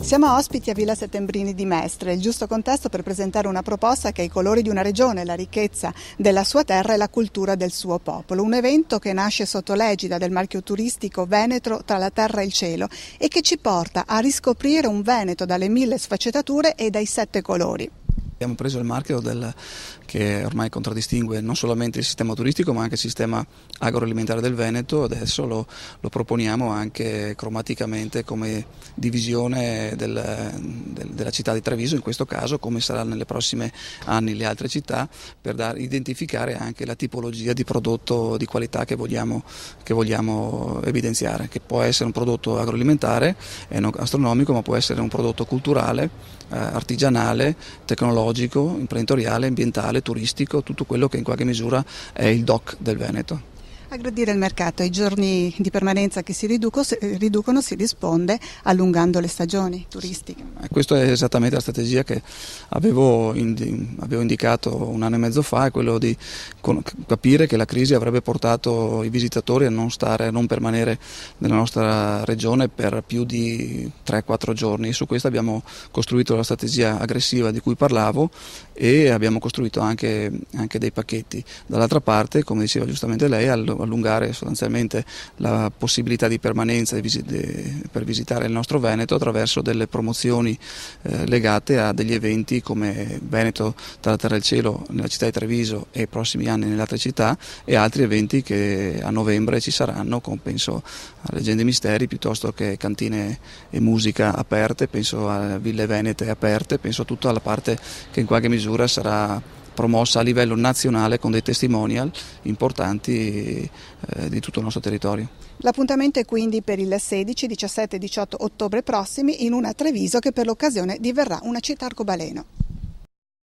Siamo ospiti a Villa Settembrini di Mestre, il giusto contesto per presentare una proposta che ha i colori di una regione, la ricchezza della sua terra e la cultura del suo popolo. Un evento che nasce sotto l'egida del marchio turistico Veneto tra la terra e il cielo e che ci porta a riscoprire un Veneto dalle 1000 sfaccettature e dai 7 colori. Abbiamo preso il marchio che ormai contraddistingue non solamente il sistema turistico ma anche il sistema agroalimentare del Veneto. Adesso lo proponiamo anche cromaticamente come divisione della città di Treviso, in questo caso, come sarà nelle prossime anni le altre città, per identificare anche la tipologia di prodotto di qualità che vogliamo evidenziare, che può essere un prodotto agroalimentare e gastronomico, ma può essere un prodotto culturale, artigianale, tecnologico, imprenditoriale, ambientale, turistico, tutto quello che in qualche misura è il DOC del Veneto. A gradire il mercato, ai giorni di permanenza che si riducono si risponde allungando le stagioni turistiche. Questa è esattamente la strategia che avevo indicato un anno e mezzo fa, è quello di capire che la crisi avrebbe portato i visitatori a non permanere nella nostra regione per più di 3-4 giorni. Su questo abbiamo costruito la strategia aggressiva di cui parlavo e abbiamo costruito anche dei pacchetti. Dall'altra parte, come diceva giustamente lei, allungare sostanzialmente la possibilità di permanenza per visitare il nostro Veneto attraverso delle promozioni legate a degli eventi come Veneto tra la terra e il cielo nella città di Treviso e i prossimi anni nelle altre città, e altri eventi che a novembre ci saranno, penso a Leggende e Misteri piuttosto che cantine e musica aperte, penso a ville venete aperte, penso a tutta la parte che in qualche misura sarà promossa a livello nazionale con dei testimonial importanti di tutto il nostro territorio. L'appuntamento è quindi per il 16, 17 e 18 ottobre prossimi in una Treviso che per l'occasione diverrà una città arcobaleno.